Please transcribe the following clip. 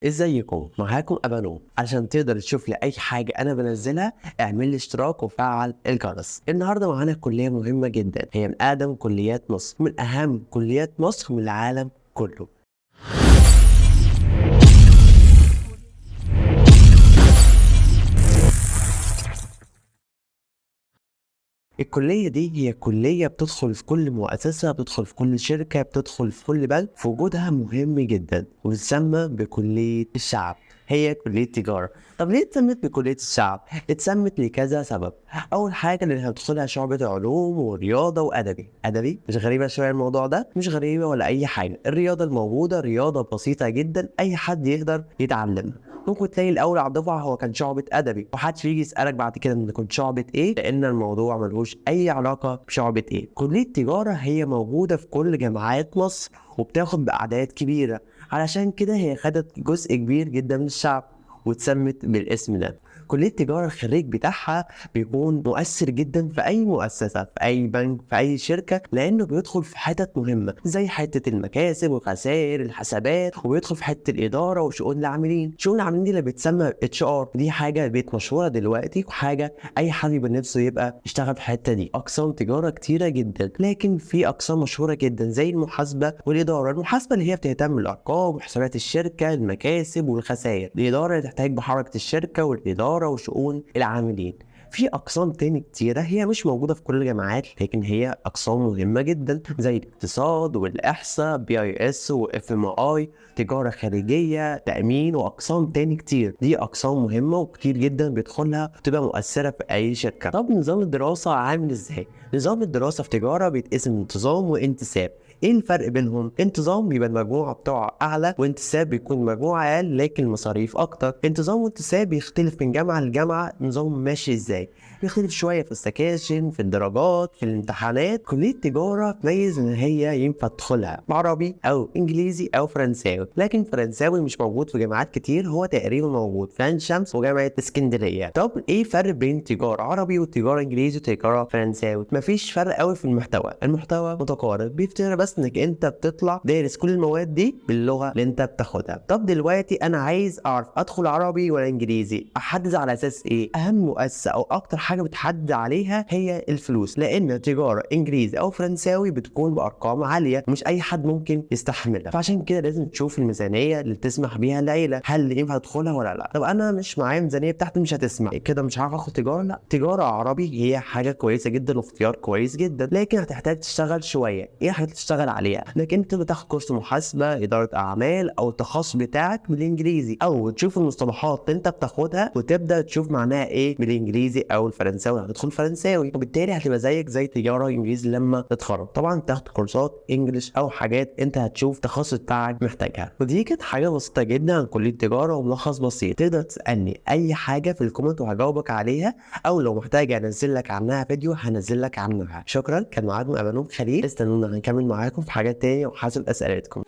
ازيكم؟ معاكم ابانو. عشان تقدر تشوف لي اي حاجه انا بنزلها اعمل لي اشتراك وفعل الجرس. النهارده معانا كليه مهمه جدا، هي من اقدم كليات مصر، من اهم كليات مصر من العالم كله. الكلية دي هي كلية بتدخل في كل مؤسسة، بتدخل في كل شركة، بتدخل في كل بلد، في وجودها مهم جدا وبتسمى بكلية الشعب. هي كلية تجارة. طب ليه اتسمت بكلية الشعب؟ اتسمت لكذا سبب. أول حاجة لأنها بتدخلها شعبة علوم ورياضة وأدبي. أدبي مش غريبة شوية الموضوع ده؟ مش غريبة ولا أي حاجة. الرياضة الموجودة رياضة بسيطة جدا، أي حد يقدر يتعلمها. ممكن تلاقي الاول على الدفعه هو كان شعبة ادبي، ومحدش يجي يسالك بعد كده ان كنت شعبة ايه، لان الموضوع ملوش اي علاقه بشعبة ايه. كليه تجاره هي موجوده في كل جامعات مصر وبتاخد باعداد كبيره، علشان كده هي خدت جزء كبير جدا من الشعب واتسمت بالاسم ده. كلية تجارة الخريج بتاعها بيكون مؤثر جدا في أي مؤسسة، في أي بنك، في أي شركة، لأنه بيدخل في حتت مهمة زي حتة المكاسب والخسائر، الحسابات، وبيدخل في حتة الإدارة وشؤون العاملين. شؤون العاملين دي اللي بتسمى HR، دي حاجة بقت مشهورة دلوقتي، وحاجة أي حد يبقى نفسه يبقى يشتغل في الحتة دي. أقسام تجارة كتيرة جدا، لكن في أقسام مشهورة جدا زي المحاسبة والإدارة. المحاسبة اللي هي بتهتم بالأرقام وحسابات الشركة، المكاسب والخسائر. الإدارة اللي تحتاج بحركة الشركة والإدارة وشؤون العاملين. في اقسام تاني كتيره هي مش موجوده في كل الجامعات، لكن هي اقسام مهمه جدا زي الاقتصاد والاحصاء، BIS وFMI، تجاره خارجيه، تامين، واقسام تاني كتير. دي اقسام مهمه وكتير جدا بيدخلها وتبقى مؤثره في اي شركه. طب نظام الدراسه عامل ازاي؟ نظام الدراسه في تجاره بيتقسم انتظام وانتساب. ايه الفرق بينهم؟ انتظام بيبقى المجموع بتاعه اعلى، وانتساب بيكون مجموع اقل لكن المصاريف اكتر. انتظام وانتساب بيختلف من جامعه لجامعه. نظام ماشي ازاي؟ بيختلف شويه في السكاشن، في الدرجات، في الامتحانات. كليه تجاره تميز ان هي ينفع تدخلها عربي او انجليزي او فرنساوي، لكن فرنساوي مش موجود في جامعات كتير، هو تقريبا موجود في عين شمس وجامعه اسكندريه. طب ايه الفرق بين تجاره عربي وتجاره انجليزي وتجاره فرنساوي؟ مفيش فرق قوي في المحتوى. المحتوى متقارب، بيفترق بس انك انت بتطلع دارس كل المواد دي باللغه اللي انت بتاخدها. طب دلوقتي انا عايز اعرف ادخل عربي ولا انجليزي، احدد على اساس ايه؟ اهم مؤسسه او اكتر حاجه بتحدد عليها هي الفلوس، لان تجاره انجليزي او فرنساوي بتكون بارقام عاليه مش اي حد ممكن يستحملها. فعشان كده لازم تشوف الميزانيه اللي تسمح بيها العيله، هل ينفع تدخلها ولا لا. طب انا مش معايا ميزانيه بتاعتي مش هتسمع كده، مش هعرف اخد تجاره. لا، تجاره عربي هي حاجه كويسه جدا واختيار كويس جدا، لكن هتحتاج تشتغل شويه. ايه حاجه تشتغل عليها؟ انك انت بتاخد كورس محاسبه، اداره اعمال، او التخصص بتاعك بالانجليزي، او تشوف المصطلحات اللي انت بتاخدها وتبدا تشوف معناها ايه بالانجليزي او الفرنساوي، هتدخل فرنساوي، وبالتالي هتبقى زيك زي تجاره انجليزي لما تتخرج. طبعا تاخد كورسات انجلش او حاجات انت هتشوف التخصص بتاعك محتاجها. ودي كانت حاجه بسيطه جدا عن كليه تجاره وملخص بسيط. تقدر تسالني اي حاجه في الكومنت وهجاوبك عليها، او لو محتاج انزل لك عنها فيديو هنزل لك عنها. شكرا، كان معاكم ابانوب خليل. استنونا هنكمل معاكم في حاجات تانية وحسب اسئلتكم.